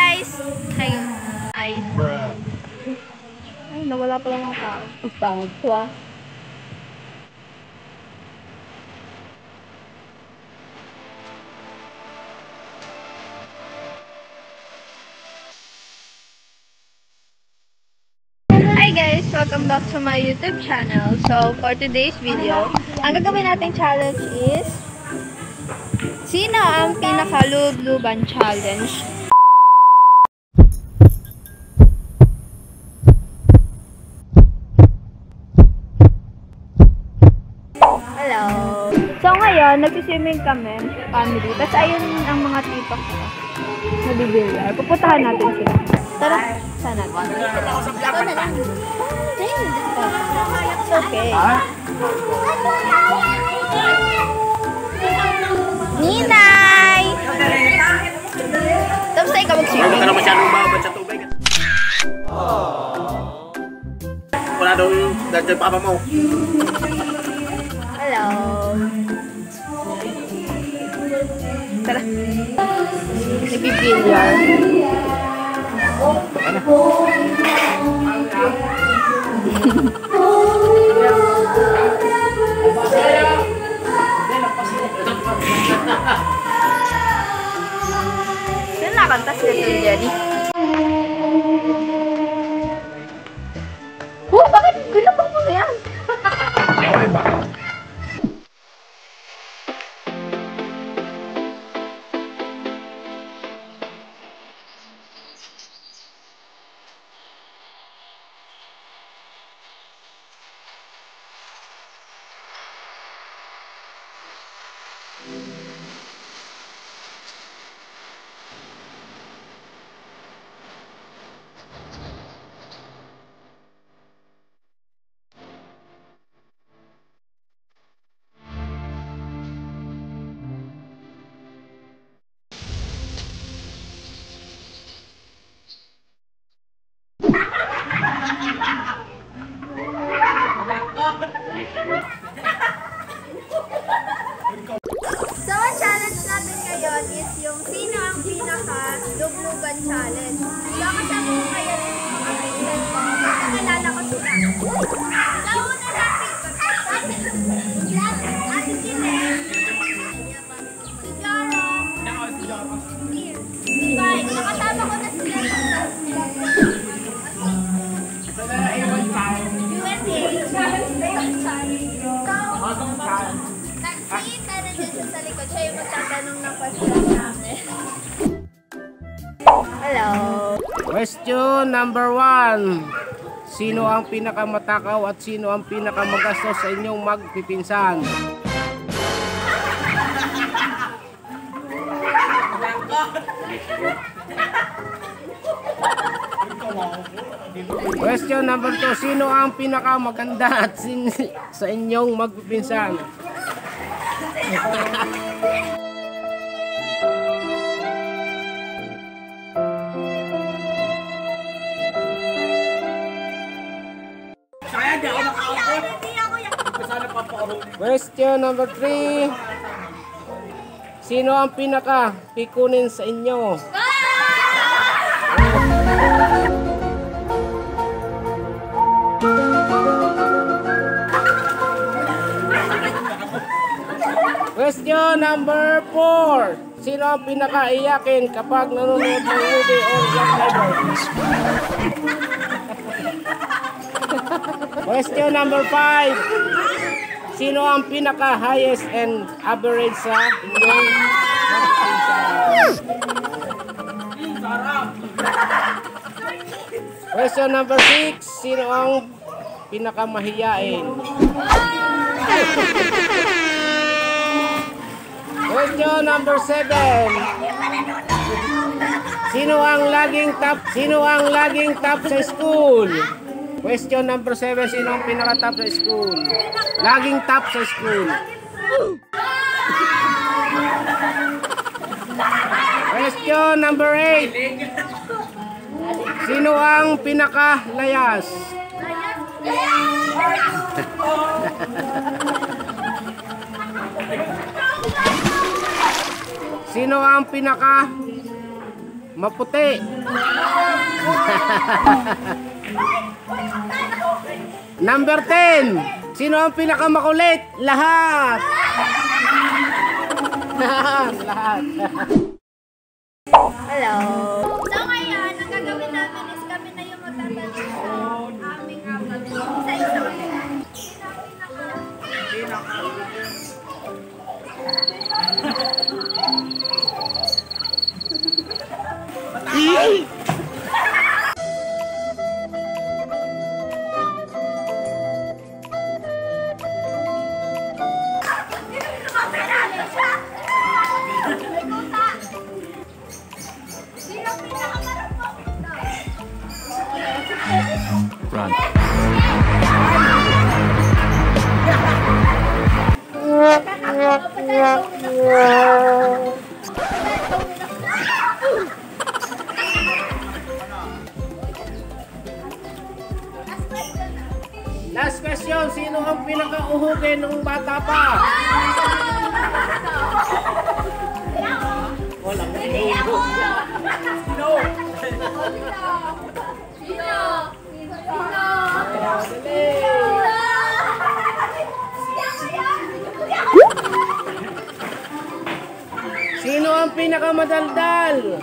guys! Hi guys! Ay, nawala pa lang ang tao. Ang pangit ko ah. Hi guys! Welcome back to my YouTube channel. So, for today's video, ang gagawin nating challenge is sino ang pinaka-lubluban challenge? Hello! So ngayon, nagsiswimming kami, family. Tapos ayun ang mga tita ko. Nabibilyar. Pupuntahan natin sila. Tara, sana. Ito na lang. It's okay. Ninay! Tapos tayo ka mag-swimming. Huwag ka na masyadong babad sa tubig. Wala daw yung dahil papa mo. Hello! Tara. Nabibilyar. Saan nakanta sila doon, Jenny? Oh, bakit? Ginapang mo na yan? Okay ba? So, ang challenge natin ngayon is yung sino ang pinaka-lubluban challenge. So, kasama ko ngayon yung mga kaibigan ko. Nakilala ko sila. Nauna natin. Ate Chile. Si Jaro. Diba? Nakasama ko na sila. Nakita na dyan siya sa likod. Siya yung magtatanong ng question namin. Hello! Question number 1. Sino ang pinakamatakaw at sino ang pinakamagastos sa inyong magpipinsan? Question number 2. Sino ang pinakamaganda at sa inyong magpipinsan? Question number 3. Sino ang pinaka-pikunin sa inyo? Question number 4. Sino ang pinaka-iyakin kapag nanonood ng movie or Black Library? Question number 5. Sino ang pinaka-highest and average sa inyong Question number 6. Sino ang pinaka-mahiyain? Question number 7. Sino ang laging top sa school? Question number 7. Sino ang pinaka-top sa school? Laging top sa school. Question number 8. Sino ang pinaka-layas? Sino ang pinaka Maputi. Number 10. Sino ang pinakamakulit? Lahat. Lahat. Hello. So ngayon, ang gagawin namin is kami na yung magtatanong sa aming apat. Isa-isa kami. Run. Last question, sino ang pinaka-uhugin ng bata pa? Wala. Sino? Sino ang pinakamadaldal?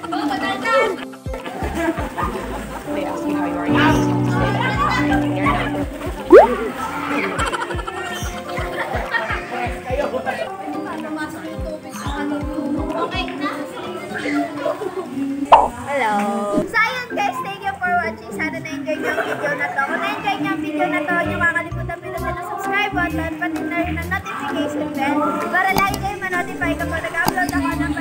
Madaldal! They ask you how you are, you have to say their number. Okay na. Hello. So ayun guys, thank you for watching. Sana na-enjoy niyo ang video na to. Kung na-enjoy niyo ang video na to, huwag niyo makakalimutan pinutin ang subscribe button, pati na rin ang notification bell para lagi kayo ma-notify kapag nag-upload ako ng